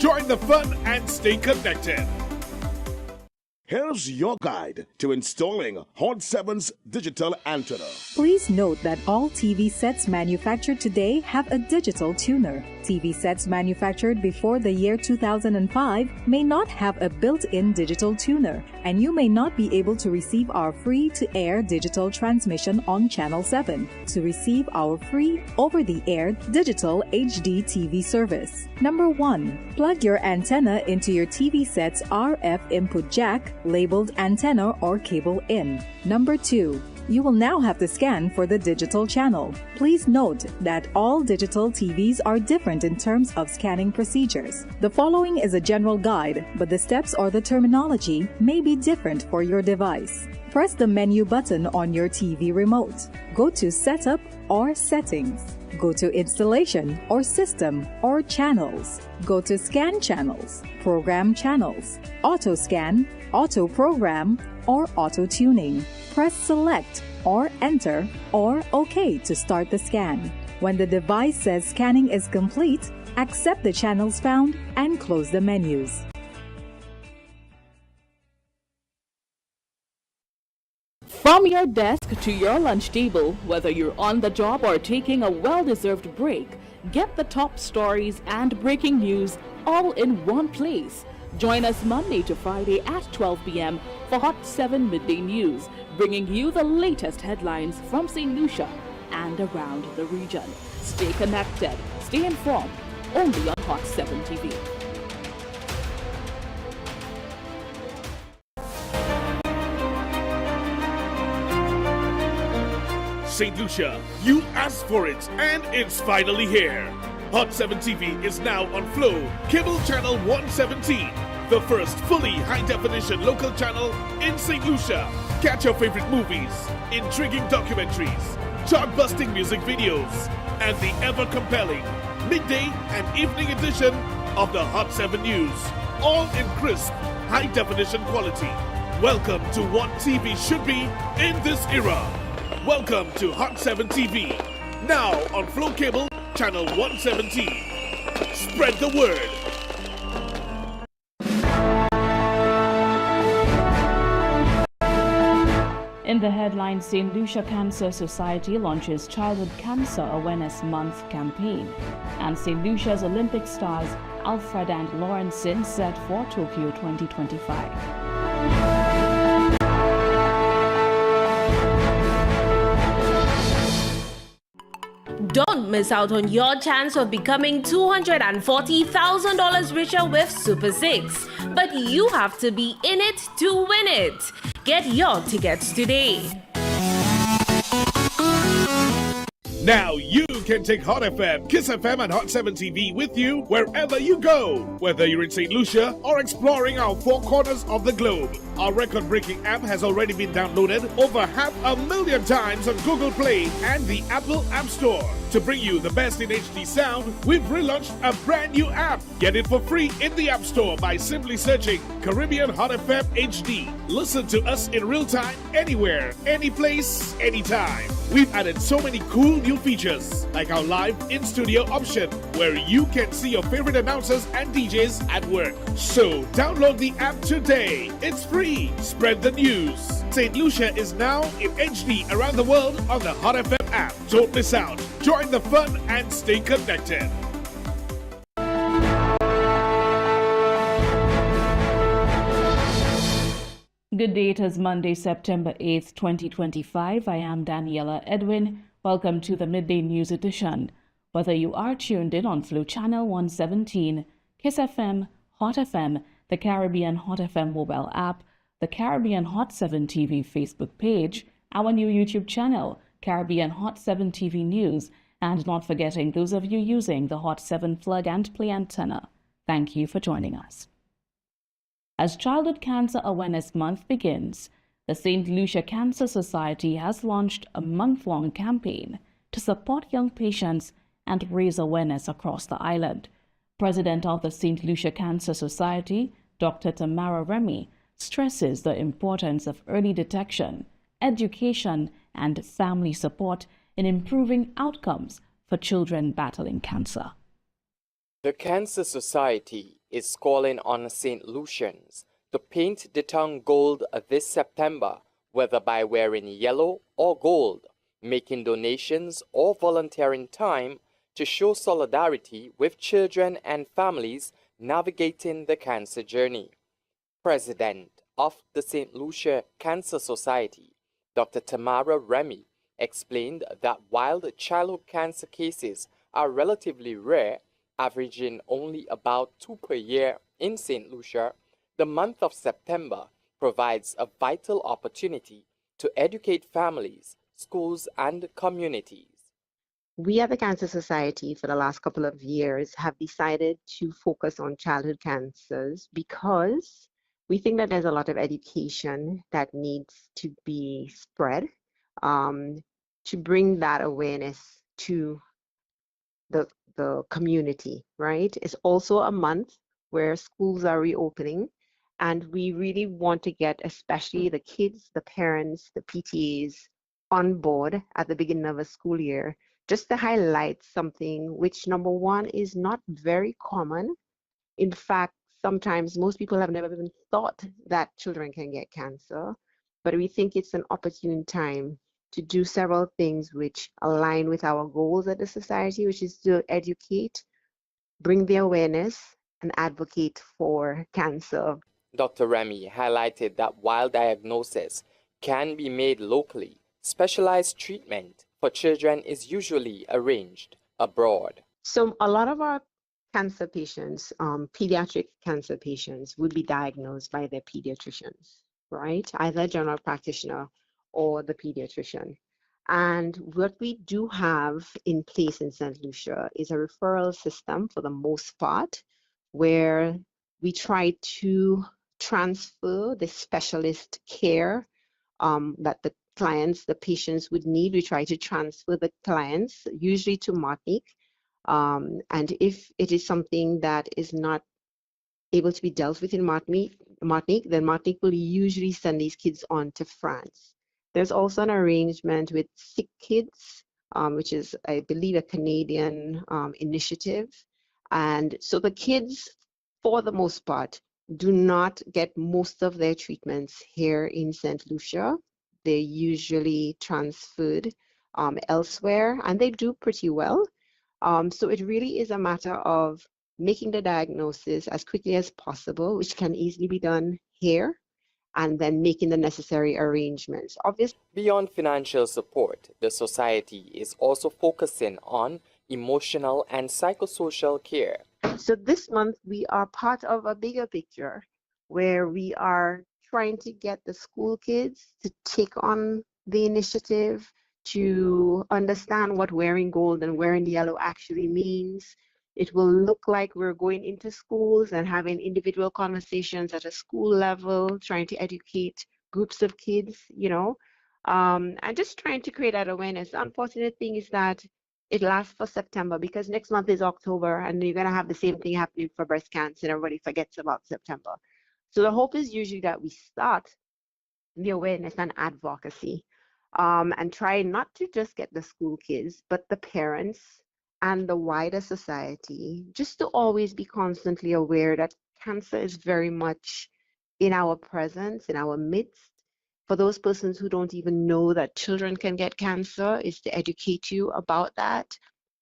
Join the fun and stay connected. Here's your guide to installing Hot 7's digital antenna. Please note that all TV sets manufactured today have a digital tuner. TV sets manufactured before the year 2005 may not have a built-in digital tuner, and you may not be able to receive our free-to-air digital transmission on Channel 7 to receive our free over-the-air digital HD TV service. Number 1. Plug your antenna into your TV set's RF input jack labeled antenna or cable in. Number 2. You will now have to scan for the digital channel. Please note that all digital TVs are different in terms of scanning procedures. The following is a general guide, but the steps or the terminology may be different for your device. Press the menu button on your TV remote. Go to Setup or Settings. Go to Installation or System or Channels. Go to Scan Channels, Program Channels, Auto Scan, Auto Program, or Auto Tuning. Press Select or Enter or OK to start the scan. When the device says scanning is complete, accept the channels found and close the menus. From your desk to your lunch table, whether you're on the job or taking a well-deserved break, get the top stories and breaking news all in one place. Join us Monday to Friday at 12 p.m. for Hot 7 Midday News, bringing you the latest headlines from St. Lucia and around the region. Stay connected, stay informed, only on Hot 7 TV. St. Lucia, you asked for it, and it's finally here. Hot 7 TV is now on Flow, cable channel 117, the first fully high-definition local channel in St. Lucia. Catch your favorite movies, intriguing documentaries, chart-busting music videos, and the ever-compelling midday and evening edition of the Hot 7 News, all in crisp, high-definition quality. Welcome to what TV should be in this era. Welcome to Hot 7 TV, now on Flow Cable, channel 117. Spread the word. In the headline, St. Lucia Cancer Society launches Childhood Cancer Awareness Month campaign. And St. Lucia's Olympic stars Alfred and Lawrenson set for Tokyo 2025. Don't miss out on your chance of becoming $240,000 richer with Super 6. But you have to be in it to win it. Get your tickets today. Now you can take Hot FM, Kiss FM, and Hot 7 TV with you wherever you go. Whether you're in St. Lucia or exploring our four corners of the globe. Our record-breaking app has already been downloaded over 500,000 times on Google Play and the Apple App Store. To bring you the best in HD sound, we've relaunched a brand new app. Get it for free in the App Store by simply searching Caribbean Hot FM HD. Listen to us in real time, anywhere, any place, anytime. We've added so many cool new features, like our live in-studio option, where you can see your favorite announcers and DJs at work. So download the app today. It's free. Spread the news. St. Lucia is now in HD around the world on the Hot FM app. Don't miss out. Join the fun and stay connected. Good day, it is Monday, September 8th, 2025. I am Daniela Edwin. Welcome to the Midday News Edition. Whether you are tuned in on Flow Channel 117, Kiss FM, Hot FM, the Caribbean Hot FM mobile app, the Caribbean Hot 7 TV Facebook page, our new YouTube channel, Caribbean Hot 7 TV News, and not forgetting those of you using the Hot 7 plug and play antenna. Thank you for joining us. As Childhood Cancer Awareness Month begins, the St. Lucia Cancer Society has launched a month-long campaign to support young patients and raise awareness across the island. President of the St. Lucia Cancer Society, Dr. Tamara Remy, stresses the importance of early detection, education, and family support in improving outcomes for children battling cancer. The Cancer Society is calling on St. Lucians to paint the town gold this September, whether by wearing yellow or gold, making donations or volunteering time to show solidarity with children and families navigating the cancer journey. President of the St. Lucia Cancer Society, Dr. Tamara Remy, explained that while the childhood cancer cases are relatively rare, averaging only about 2 per year in St. Lucia, the month of September provides a vital opportunity to educate families, schools, and communities. We at the Cancer Society for the last couple of years have decided to focus on childhood cancers because we think that there's a lot of education that needs to be spread to bring that awareness to the community, right? It's also a month where schools are reopening, and we really want to get especially the kids, the parents, the PTAs on board at the beginning of a school year, just to highlight something which, number one, is not very common. In fact, sometimes most people have never even thought that children can get cancer, but we think it's an opportune time to do several things which align with our goals at the society, which is to educate, bring the awareness, and advocate for cancer. Dr. Remy highlighted that while diagnosis can be made locally, specialized treatment for children is usually arranged abroad. So a lot of our cancer patients, pediatric cancer patients, would be diagnosed by their pediatricians, right? Either a general practitioner or the pediatrician. And what we do have in place in St. Lucia is a referral system for the most part, where we try to transfer the specialist care that the clients, the patients would need. We try to transfer the clients usually to Martinique. And if it is something that is not able to be dealt with in Martinique, then Martinique will usually send these kids on to France. There's also an arrangement with Sick Kids, which is, I believe, a Canadian initiative. And so the kids, for the most part, do not get most of their treatments here in St. Lucia. They're usually transferred elsewhere, and they do pretty well. So it really is a matter of making the diagnosis as quickly as possible, which can easily be done here, and then making the necessary arrangements. Obviously, beyond financial support, the society is also focusing on emotional and psychosocial care. So this month we are part of a bigger picture where we are trying to get the school kids to take on the initiative, to understand what wearing gold and wearing yellow actually means. It will look like we're going into schools and having individual conversations at a school level, trying to educate groups of kids, and just trying to create that awareness. The unfortunate thing is that it lasts for September, because next month is October and you're going to have the same thing happening for breast cancer and everybody forgets about September. So the hope is usually that we start the awareness and advocacy and try not to just get the school kids, but the parents and the wider society, just to always be constantly aware that cancer is very much in our presence, in our midst. For those persons who don't even know that children can get cancer, is to educate you about that,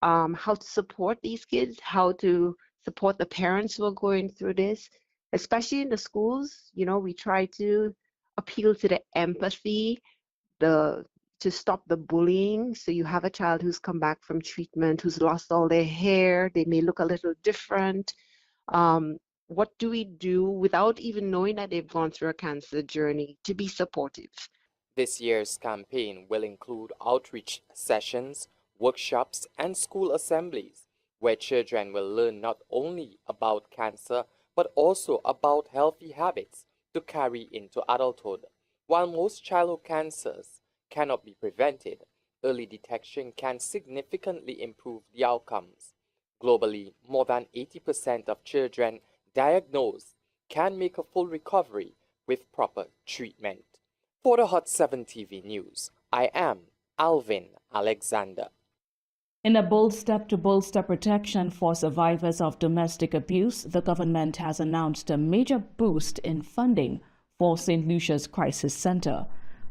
how to support these kids, how to support the parents who are going through this, especially in the schools. We try to appeal to the empathy, to stop the bullying. So you have a child who's come back from treatment, who's lost all their hair, they may look a little different. What do we do without even knowing that they've gone through a cancer journey to be supportive? This year's campaign will include outreach sessions, workshops, and school assemblies, where children will learn not only about cancer, but also about healthy habits to carry into adulthood. While most childhood cancers cannot be prevented, early detection can significantly improve the outcomes. Globally, more than 80% of children diagnosed can make a full recovery with proper treatment. For the Hot 7 TV News, I am Alvin Alexander. In a bold step to bolster protection for survivors of domestic abuse, the government has announced a major boost in funding for St. Lucia's Crisis Center,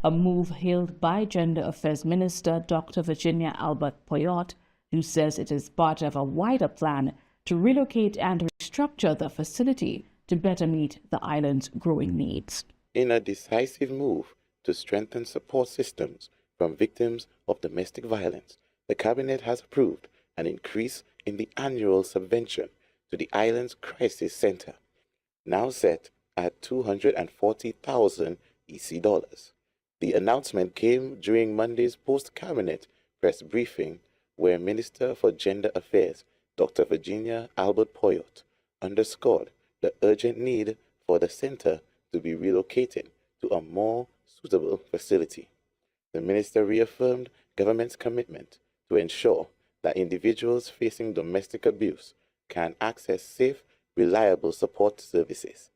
a move hailed by Gender Affairs Minister Dr. Virginia Albert Poyot, who says it is part of a wider plan to relocate and restructure the facility to better meet the island's growing needs. In a decisive move to strengthen support systems from victims of domestic violence, the Cabinet has approved an increase in the annual subvention to the island's crisis center, now set at $240,000 EC dollars. The announcement came during Monday's post-Cabinet press briefing, where Minister for Gender Affairs, Dr. Virginia Albert Poyot, underscored the urgent need for the center to be relocated to a more suitable facility. The minister reaffirmed government's commitment to ensure that individuals facing domestic abuse can access safe, reliable support services.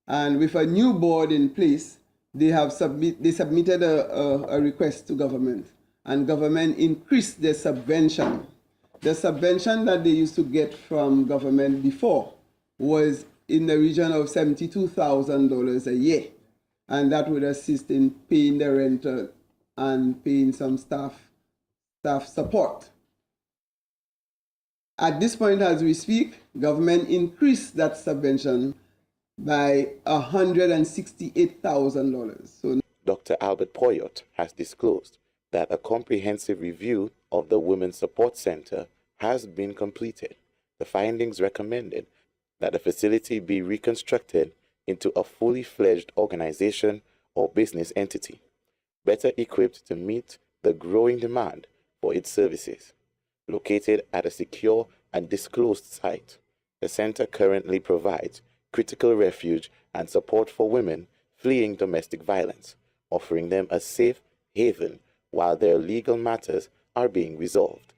And with a new board in place, they submitted a request to government, and government increased their subvention. The subvention that they used to get from government before was in the region of $72,000 a year, and that would assist in paying the rental and paying some staff support. At this point, as we speak, government increased that subvention by $168,000. So, Dr. Albert Poyot has disclosed that a comprehensive review of the Women's Support Center has been completed. The findings recommended that the facility be reconstructed into a fully fledged organization or business entity, better equipped to meet the growing demand for its services. Located at a secure and disclosed site, the center currently provides critical refuge and support for women fleeing domestic violence, offering them a safe haven while their legal matters are being resolved.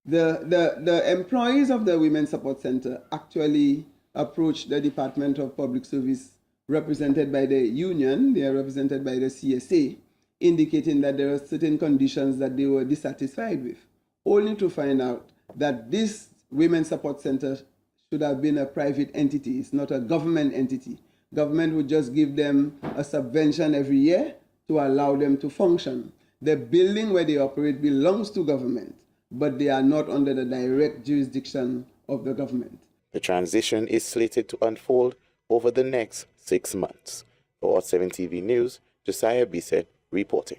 The employees of the Women's Support Center actually approached the Department of Public Service, represented by the union. They are represented by the CSA, indicating that there are certain conditions that they were dissatisfied with, only to find out that this Women's Support Center should have been a private entity. It's not a government entity. Government would just give them a subvention every year to allow them to function. The building where they operate belongs to government, but they are not under the direct jurisdiction of the government. The transition is slated to unfold over the next 6 months. For Hot 7 TV News, Josiah Bisset reporting.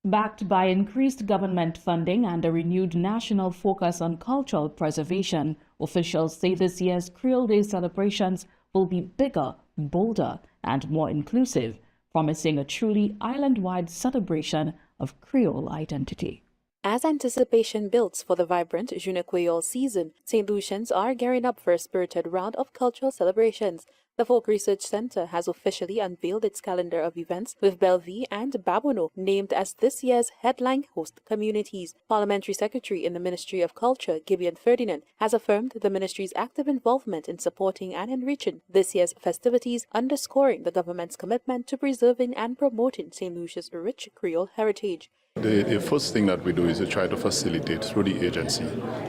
Backed by increased government funding and a renewed national focus on cultural preservation, officials say this year's Creole Day celebrations will be bigger, bolder, and more inclusive, promising a truly island-wide celebration of Creole identity. As anticipation builds for the vibrant Jeune Creole season, St. Lucians are gearing up for a spirited round of cultural celebrations. The Folk Research Center has officially unveiled its calendar of events, with Bellevue and Babono named as this year's headline host communities. Parliamentary Secretary in the Ministry of Culture, Gibeon Ferdinand, has affirmed the ministry's active involvement in supporting and enriching this year's festivities, underscoring the government's commitment to preserving and promoting St. Lucia's rich Creole heritage. The first thing that we do is to try to facilitate through the agency.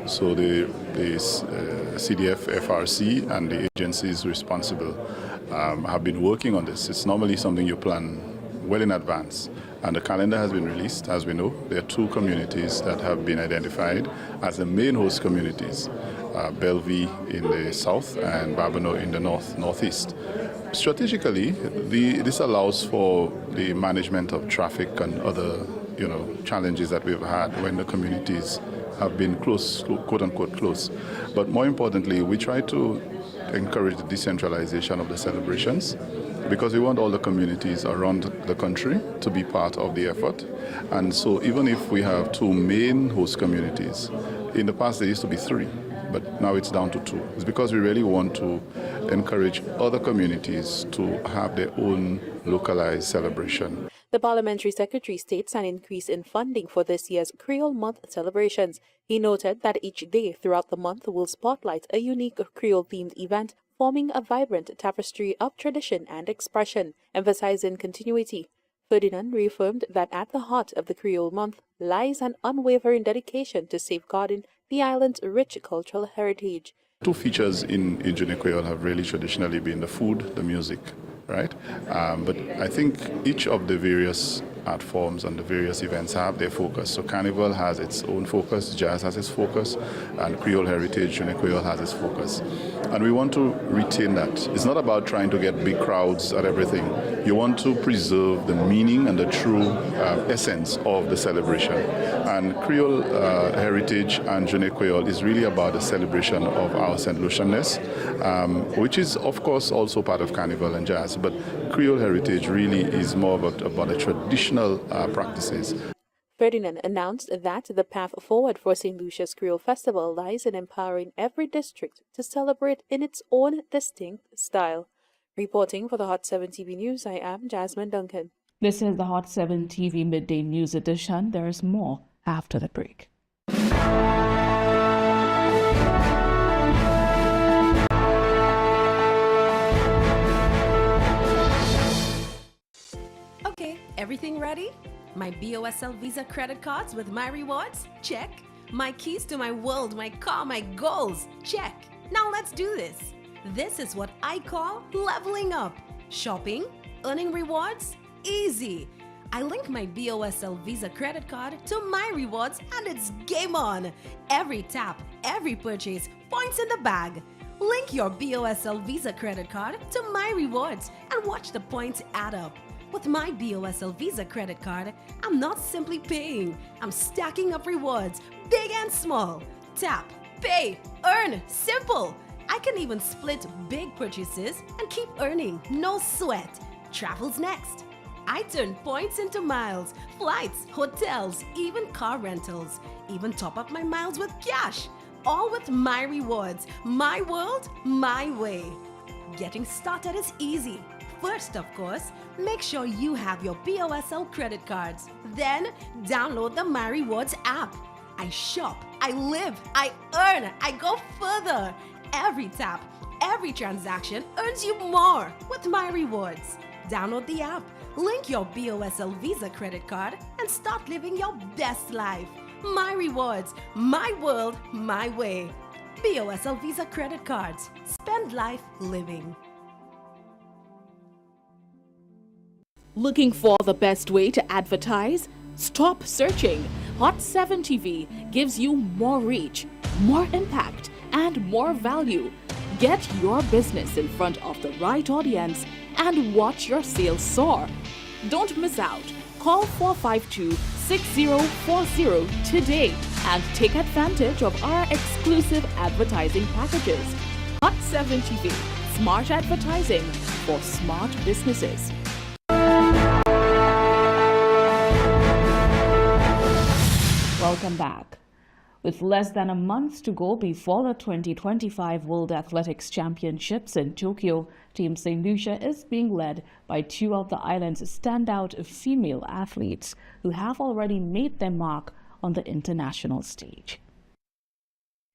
So the CDF, FRC, and the agencies responsible have been working on this. It's normally something you plan well in advance. And the calendar has been released. As we know, there are 2 communities that have been identified as the main host communities, Bellevue in the south and Babono in the northeast. Strategically, this allows for the management of traffic and other challenges that we've had when the communities have been close, quote unquote close. But more importantly, we try to encourage the decentralization of the celebrations, because we want all the communities around the country to be part of the effort. And so even if we have 2 main host communities, in the past there used to be 3, but now it's down to 2. It's because we really want to encourage other communities to have their own localized celebration. The Parliamentary Secretary states an increase in funding for this year's Creole Month celebrations. He noted that each day throughout the month will spotlight a unique Creole-themed event, forming a vibrant tapestry of tradition and expression, emphasizing continuity. Ferdinand reaffirmed that at the heart of the Creole Month lies an unwavering dedication to safeguarding the island's rich cultural heritage. Two features in Junior Creole have really traditionally been the food, the music, right? But I think each of the various art forms and the various events have their focus. So Carnival has its own focus, jazz has its focus, and Creole Heritage, Junior Creole has its focus. And we want to retain that. It's not about trying to get big crowds at everything. You want to preserve the meaning and the true essence of the celebration. And Creole Heritage and Junior Creole is really about the celebration of our St. Lucianness, which is, of course, also part of Carnival and jazz. But Creole Heritage really is more about the traditional practices. Ferdinand announced that the path forward for St. Lucia's Creole Festival lies in empowering every district to celebrate in its own distinct style. Reporting for the Hot 7 TV News, I am Jasmine Duncan. This is the Hot 7 TV Midday News Edition. There is more after the break. Okay, everything ready? My BOSL Visa credit cards with my rewards? Check. My keys to my world, my car, my goals? Check. Now let's do this. This is what I call leveling up. Shopping, earning rewards, easy. I link my BOSL Visa credit card to my rewards and it's game on. Every tap, every purchase, points in the bag. Link your BOSL Visa credit card to my rewards and watch the points add up. With my BOSL Visa credit card, I'm not simply paying, I'm stacking up rewards, big and small. Tap, pay, earn, simple. I can even split big purchases and keep earning, no sweat. Travel's next. I turn points into miles, flights, hotels, even car rentals. Even top up my miles with cash. All with my rewards, my world, my way. Getting started is easy. First, of course, make sure you have your BOSL credit cards. Then, download the My Rewards app. I shop, I live, I earn, I go further. Every tap, every transaction earns you more with My Rewards. Download the app, link your BOSL Visa credit card, and start living your best life. My Rewards, my world, my way. BOSL Visa credit cards. Spend life living. Looking for the best way to advertise? Stop searching. Hot 7 TV gives you more reach, more impact, and more value. Get your business in front of the right audience and watch your sales soar. Don't miss out. Call 452-6040 today and take advantage of our exclusive advertising packages. Hot 7 TV, smart advertising for smart businesses. Welcome back. With less than a month to go before the 2025 World Athletics Championships in Tokyo, Team St. Lucia is being led by two of the island's standout female athletes who have already made their mark on the international stage.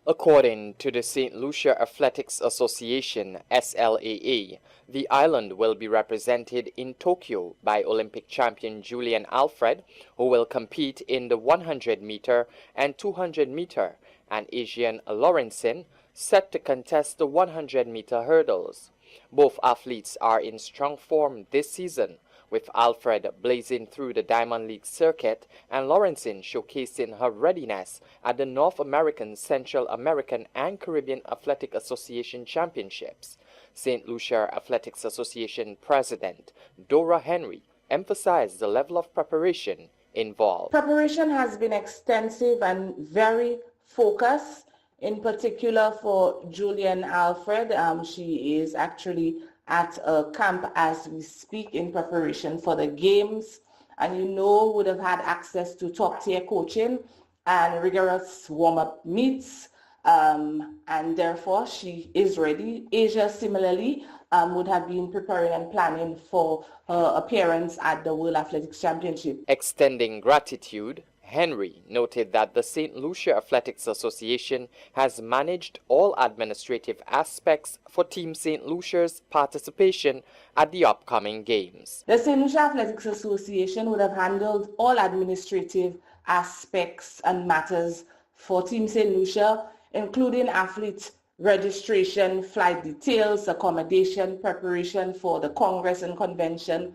According to the St. Lucia Athletics Association, SLAA, the island will be represented in Tokyo by Olympic champion Julian Alfred, who will compete in the 100-meter and 200-meter, and Asian Lawrenson, set to contest the 100-meter hurdles. Both athletes are in strong form this season, with Alfred blazing through the Diamond League circuit and Lawrenson showcasing her readiness at the North American, Central American, and Caribbean Athletic Association Championships. St. Lucia Athletics Association President Dora Henry emphasized the level of preparation involved. Preparation has been extensive and very focused, in particular for Julian Alfred. She is actually at a camp as we speak in preparation for the games, and would have had access to top tier coaching and rigorous warm-up meets, and therefore she is ready. Asia similarly would have been preparing and planning for her appearance at the World Athletics Championship. Extending gratitude, Henry noted that the St. Lucia Athletics Association has managed all administrative aspects for Team St. Lucia's participation at the upcoming games. The St. Lucia Athletics Association would have handled all administrative aspects and matters for Team St. Lucia, including athlete registration, flight details, accommodation, preparation for the Congress and Convention,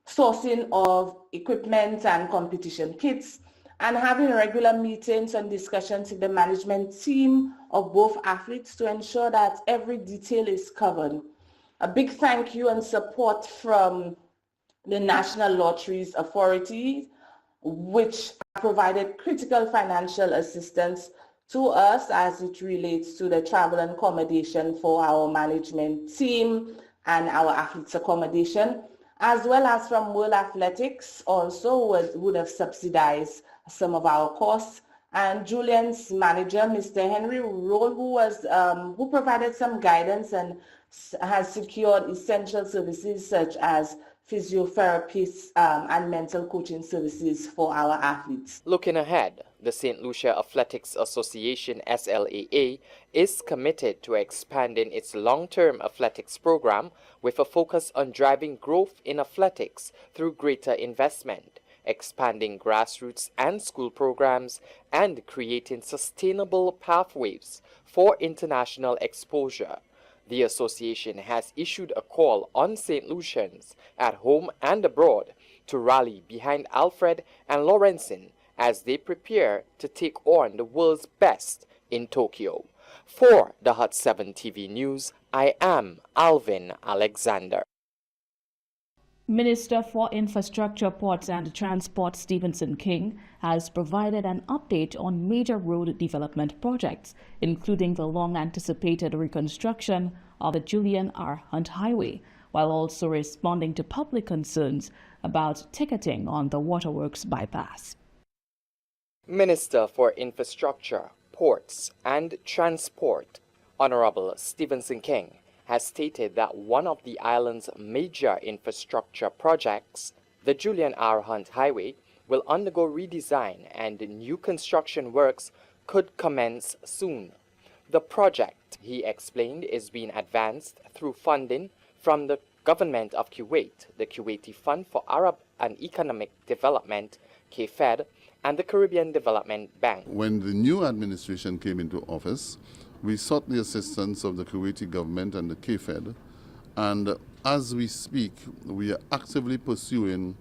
sourcing of equipment and competition kits, and having regular meetings and discussions with the management team of both athletes to ensure that every detail is covered. A big thank you and support from the National Lotteries Authority, which provided critical financial assistance to us as it relates to the travel and accommodation for our management team and our athletes' accommodation, as well as from World Athletics also would have subsidized some of our costs. And Julian's manager, Mr. Henry Roll, who provided some guidance and has secured essential services such as physiotherapists and mental coaching services for our athletes. Looking ahead, the St. Lucia Athletics Association SLAA is committed to expanding its long-term athletics program with a focus on driving growth in athletics through greater investment, expanding grassroots and school programs, and creating sustainable pathways for international exposure. The association has issued a call on St. Lucians at home and abroad to rally behind Alfred and Lorenzen as they prepare to take on the world's best in Tokyo. For the Hot 7 TV News, I am Alvin Alexander. Minister for Infrastructure, Ports and Transport Stephenson King has provided an update on major road development projects, including the long-anticipated reconstruction of the Julian R. Hunt Highway, while also responding to public concerns about ticketing on the Waterworks bypass. Minister for Infrastructure, Ports and Transport, Honorable Stephenson King, has stated that one of the island's major infrastructure projects, the Julian R. Hunt Highway, will undergo redesign and new construction works could commence soon. The project, he explained, is being advanced through funding from the Government of Kuwait, the Kuwaiti Fund for Arab and Economic Development, KFED, and the Caribbean Development Bank. When the new administration came into office, we sought the assistance of the Kuwaiti government and the KFED, and as we speak, we are actively pursuing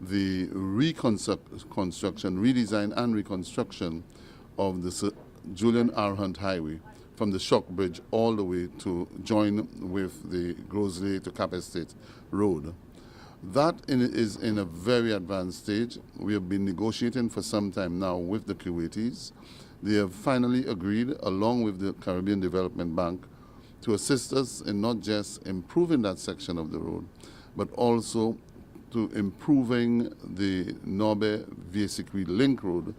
the reconstruction, redesign and reconstruction of the Julian R. Hunt Highway from the Shock Bridge all the way to join with the Grosley to Cap Estate Road. That is in a very advanced stage. We have been negotiating for some time now with the Kuwaitis. They have finally agreed, along with the Caribbean Development Bank, to assist us in not just improving that section of the road, but also to improving the Norbe-Vieux-Sequi link road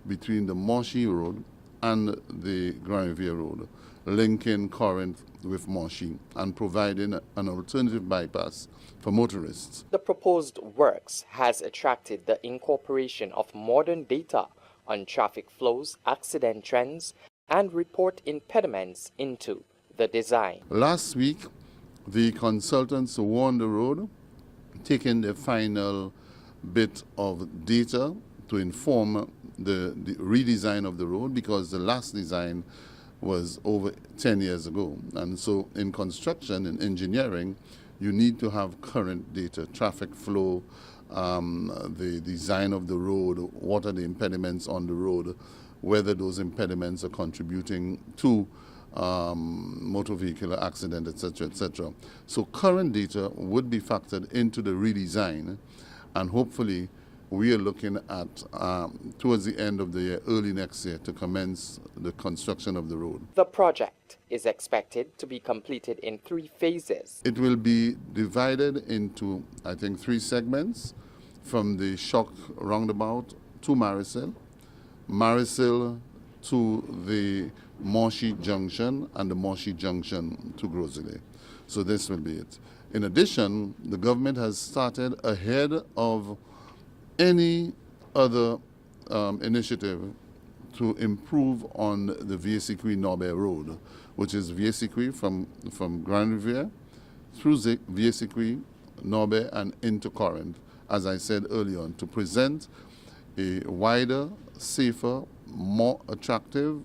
between the Moshi Road and the Grand Riviere Road, linking Corinth with Moshi and providing an alternative bypass for motorists. The proposed works has attracted the incorporation of modern data on traffic flows, accident trends, and report impediments into the design. Last week, the consultants were on the road, taking the final bit of data to inform the redesign of the road, because the last design was over 10 years ago. And so in construction and engineering, you need to have current data, traffic flow, the design of the road, what are the impediments on the road, whether those impediments are contributing to motor vehicular accident, etc., etc. So current data would be factored into the redesign, and hopefully we are looking at towards the end of the year, early next year, to commence the construction of the road. The project is expected to be completed in 3 phases. It will be divided into, I think, 3 segments, from the Shock roundabout to Marisil to the Moshi Junction, and the Moshi Junction to Grosley. So this will be it. In addition, the government has started ahead of any other initiative to improve on the Vieux-Sequi Norbert Road, which is Vieux-Sequi from Grand Riviere through Vieux-Sequi, Norbert, and into Corinth, as I said earlier on, to present a wider, safer, more attractive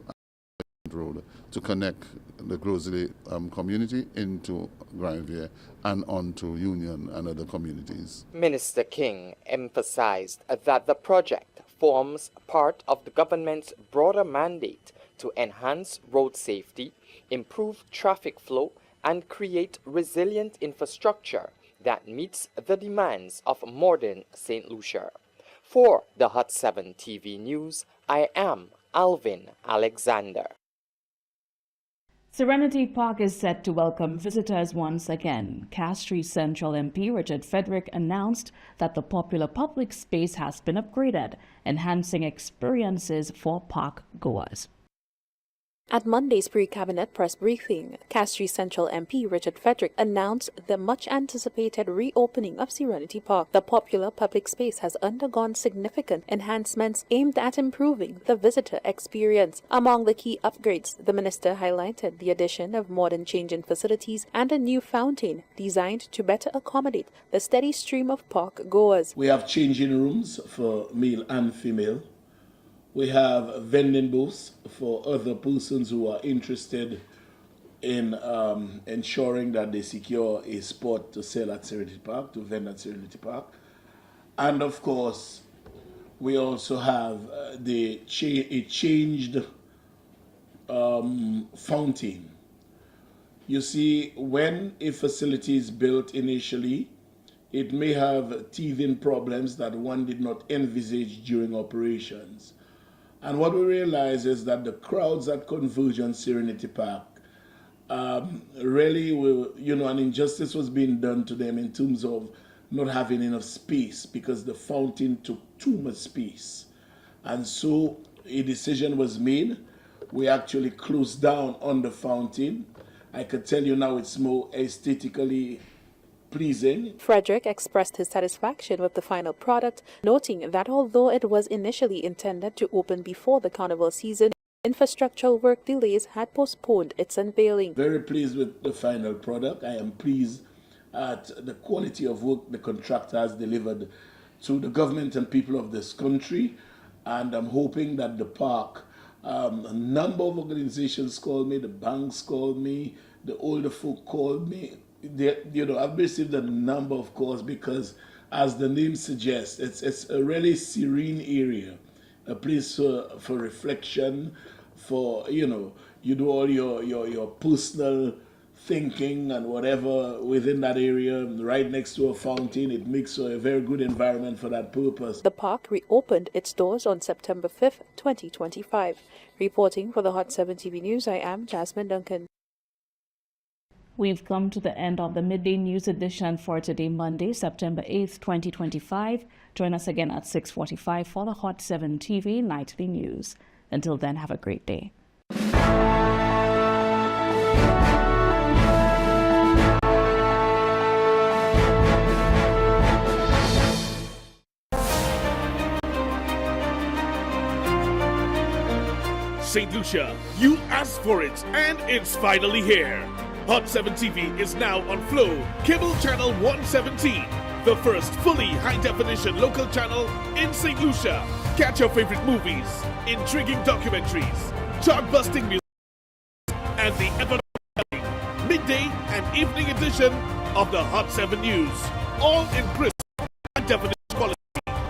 road to connect the Grosley community into Grand Riviere and onto Union and other communities. Minister King emphasized that the project forms part of the government's broader mandate to enhance road safety, improve traffic flow, and create resilient infrastructure that meets the demands of modern St. Lucia. For the Hot 7 TV News, I am Alvin Alexander. Serenity Park is set to welcome visitors once again. Castries Central MP Richard Frederick announced that the popular public space has been upgraded, enhancing experiences for park goers. At Monday's pre-cabinet press briefing, Castries Central MP Richard Frederick announced the much-anticipated reopening of Serenity Park. The popular public space has undergone significant enhancements aimed at improving the visitor experience. Among the key upgrades, the minister highlighted the addition of modern changing facilities and a new fountain designed to better accommodate the steady stream of park goers. We have changing rooms for male and female. We have vending booths for other persons who are interested in ensuring that they secure a spot to sell at Serenity Park, to vend at Serenity Park. And of course, we also have a changed fountain. You see, when a facility is built initially, it may have teething problems that one did not envisage during operations. And what we realize is that the crowds at Convergence Serenity Park really were, an injustice was being done to them in terms of not having enough space because the fountain took too much space. And so a decision was made. We actually closed down on the fountain. I could tell you now it's more aesthetically pleasing. Frederick expressed his satisfaction with the final product, noting that although it was initially intended to open before the carnival season, infrastructural work delays had postponed its unveiling. Very pleased with the final product. I am pleased at the quality of work the contractor has delivered to the government and people of this country, and I'm hoping that the park, a number of organizations called me, the banks called me, the older folk called me. I've received a number of calls because, as the name suggests, it's a really serene area, a place for reflection, for, you do all your personal thinking and whatever within that area, right next to a fountain. It makes a very good environment for that purpose. The park reopened its doors on September 5th, 2025. Reporting for the Hot 7 TV News, I am Jasmine Duncan. We've come to the end of the Midday News edition for today, Monday, September 8th, 2025. Join us again at 6:45 for the Hot 7 TV Nightly News. Until then, have a great day. St. Lucia, you asked for it, and it's finally here. Hot 7 TV is now on Flow, Cable Channel 117, the first fully high-definition local channel in St. Lucia. Catch your favorite movies, intriguing documentaries, chart-busting music, and the ever midday and evening edition of the Hot 7 News, all in crisp high-definition.